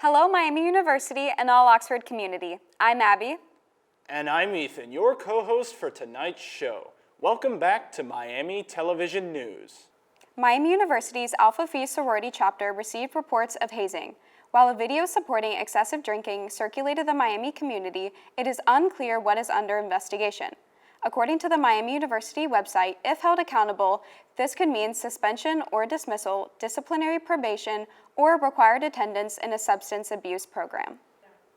Hello, Miami University and all Oxford community. I'm Abby. And I'm Ethan, your co-host for tonight's show. Welcome back to Miami Television News. Miami University's Alpha Phi sorority chapter received reports of hazing. While a video supporting excessive drinking circulated the Miami community, it is unclear what is under investigation. According to the Miami University website, if held accountable, this could mean suspension or dismissal, disciplinary probation, or required attendance in a substance abuse program.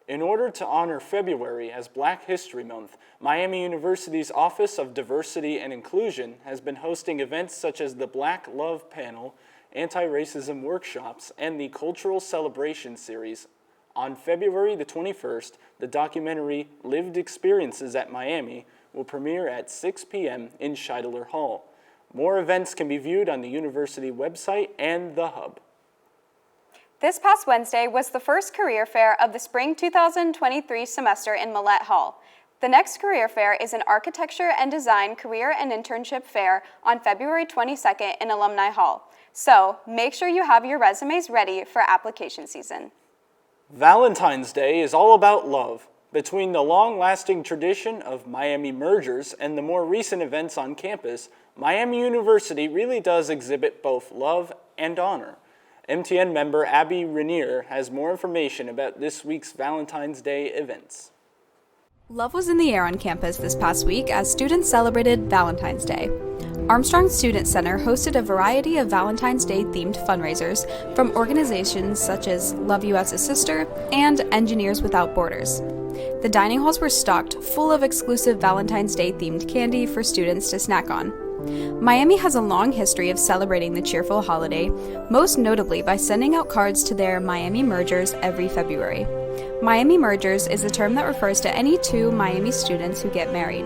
In order to honor February as Black History Month, Miami University's Office of Diversity and Inclusion has been hosting events such as the Black Love Panel, anti-racism workshops, and the Cultural Celebration Series. On February the 21st, the documentary Lived Experiences at Miami will premiere at 6 p.m. in Scheidler Hall. More events can be viewed on the university website and the Hub. This past Wednesday was the first career fair of the spring 2023 semester in Millett Hall. The next career fair is an Architecture and Design Career and Internship Fair on February 22nd in Alumni Hall. So make sure you have your resumes ready for application season. Valentine's Day is all about love. Between the long-lasting tradition of Miami mergers and the more recent events on campus, Miami University really does exhibit both love and honor. MTN member Abby Rainier has more information about this week's Valentine's Day events. Love was in the air on campus this past week as students celebrated Valentine's Day. Armstrong Student Center hosted a variety of Valentine's Day themed fundraisers from organizations such as Love You as a Sister and Engineers Without Borders. The dining halls were stocked full of exclusive Valentine's Day themed candy for students to snack on. Miami has a long history of celebrating the cheerful holiday, most notably by sending out cards to their Miami mergers every February. Miami mergers is a term that refers to any two Miami students who get married.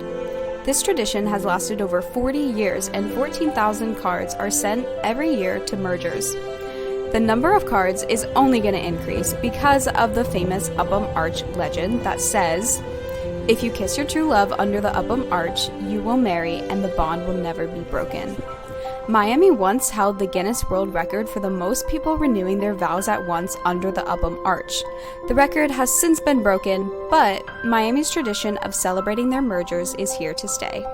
This tradition has lasted over 40 years and 14,000 cards are sent every year to mergers. The number of cards is only going to increase because of the famous Upham Arch legend that says, "If you kiss your true love under the Upham Arch, you will marry and the bond will never be broken." Miami once held the Guinness World Record for the most people renewing their vows at once under the Upham Arch. The record has since been broken, but Miami's tradition of celebrating their mergers is here to stay.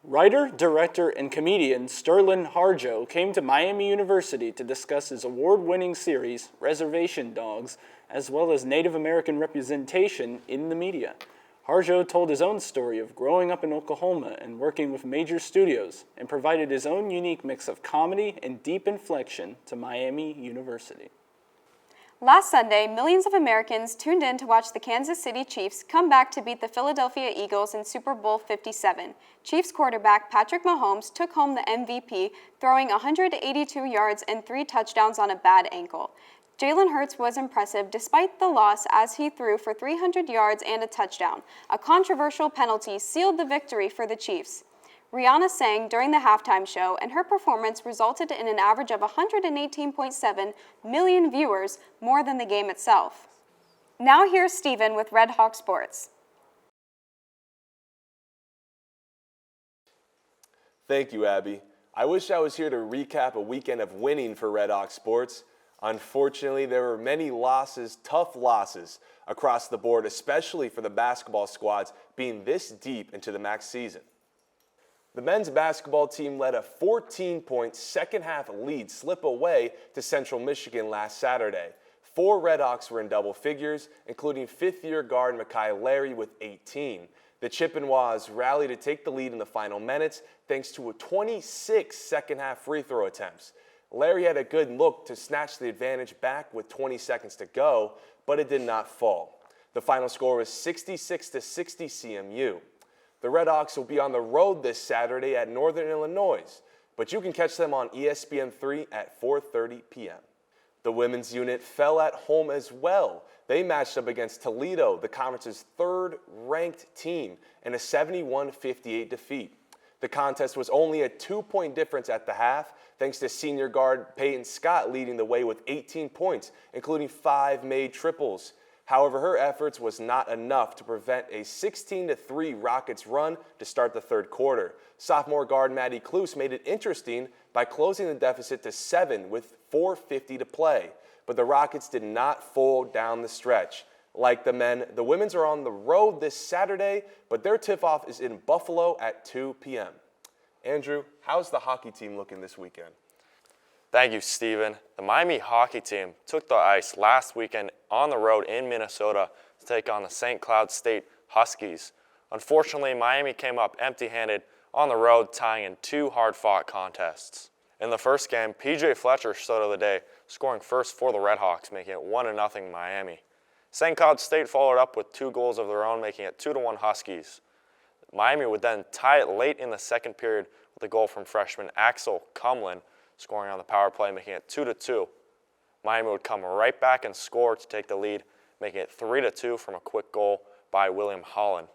Writer, director, and comedian Sterling Harjo came to Miami University to discuss his award-winning series, Reservation Dogs, as well as Native American representation in the media. Harjo told his own story of growing up in Oklahoma and working with major studios, and provided his own unique mix of comedy and deep inflection to Miami University. Last Sunday, millions of Americans tuned in to watch the Kansas City Chiefs come back to beat the Philadelphia Eagles in Super Bowl 57. Chiefs quarterback Patrick Mahomes took home the MVP, throwing 182 yards and 3 touchdowns on a bad ankle. Jalen Hurts was impressive despite the loss as he threw for 300 yards and a touchdown. A controversial penalty sealed the victory for the Chiefs. Rihanna sang during the halftime show, and her performance resulted in an average of 118.7 million viewers, more than the game itself. Now here's Steven with Red Hawk Sports. Thank you, Abby. I wish I was here to recap a weekend of winning for Red Hawk Sports. Unfortunately, there were many losses, tough losses, across the board, especially for the basketball squads being this deep into the MAC season. The men's basketball team let a 14-point second-half lead slip away to Central Michigan last Saturday. 4 Redhawks were in double figures, including fifth-year guard Mekhi Larry with 18. The Chippewas rallied to take the lead in the final minutes thanks to 26 second-half free throw attempts. Larry had a good look to snatch the advantage back with 20 seconds to go, but it did not fall. The final score was 66-60 CMU. The Redhawks will be on the road this Saturday at Northern Illinois, but you can catch them on ESPN3 at 4:30 p.m. The women's unit fell at home as well. They matched up against Toledo, the conference's third-ranked team, in a 71-58 defeat. The contest was only a 2-point difference at the half, thanks to senior guard Peyton Scott leading the way with 18 points, including 5 made triples. However, her efforts was not enough to prevent a 16-3 Rockets run to start the third quarter. Sophomore guard Maddie Kluse made it interesting by closing the deficit to 7 with 4:50 to play. But the Rockets did not fold down the stretch. Like the men, the women's are on the road this Saturday, but their tip-off is in Buffalo at 2 p.m. Andrew, how's the hockey team looking this weekend? Thank you, Steven. The Miami hockey team took the ice last weekend on the road in Minnesota to take on the St. Cloud State Huskies. Unfortunately, Miami came up empty-handed on the road, tying in 2 hard-fought contests. In the first game, P.J. Fletcher stood of the day, scoring first for the Redhawks, making it 1-0 Miami. St. Cloud State followed up with 2 goals of their own, making it 2-1 Huskies. Miami would then tie it late in the second period with a goal from freshman Axel Kumlin, scoring on the power play, making it 2-2. Miami would come right back and score to take the lead, making it 3-2 from a quick goal by William Holland.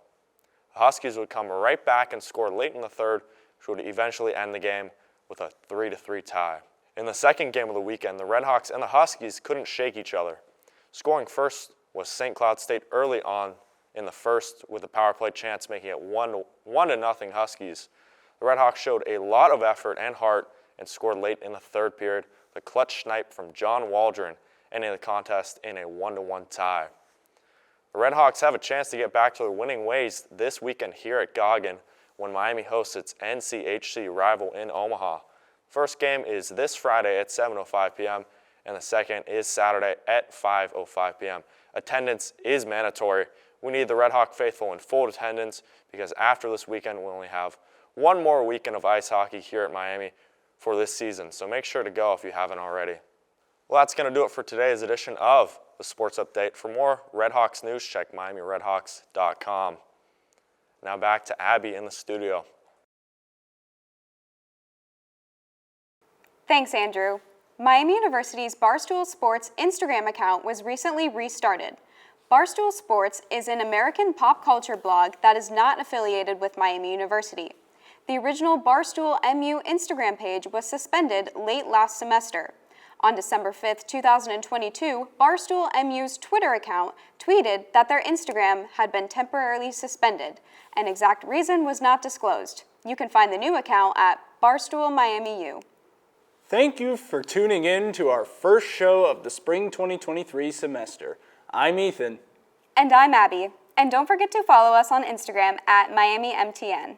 The Huskies would come right back and score late in the third, which would eventually end the game with a 3-3 tie. In the second game of the weekend, the Redhawks and the Huskies couldn't shake each other. Scoring first was St. Cloud State early on in the first with a power play chance, making it 1-0 Huskies. The Redhawks showed a lot of effort and heart and scored late in the third period, the clutch snipe from John Waldron, ending the contest in a 1-1 tie. The Redhawks have a chance to get back to their winning ways this weekend here at Goggin when Miami hosts its NCHC rival in Omaha. First game is this Friday at 7:05 p.m. and the second is Saturday at 5:05 p.m. Attendance is mandatory. We need the Redhawk faithful in full attendance because after this weekend we'll only have one more weekend of ice hockey here at Miami for this season, so make sure to go if you haven't already. Well, that's going to do it for today's edition of the Sports Update. For more Redhawks news, check MiamiRedhawks.com. Now back to Abby in the studio. Thanks, Andrew. Miami University's Barstool Sports Instagram account was recently restarted. Barstool Sports is an American pop culture blog that is not affiliated with Miami University. The original Barstool MU Instagram page was suspended late last semester. On December 5, 2022, Barstool MU's Twitter account tweeted that their Instagram had been temporarily suspended. An exact reason was not disclosed. You can find the new account at Barstool Miami U. Thank you for tuning in to our first show of the spring 2023 semester. I'm Ethan. And I'm Abby. And don't forget to follow us on Instagram at MiamiMTN.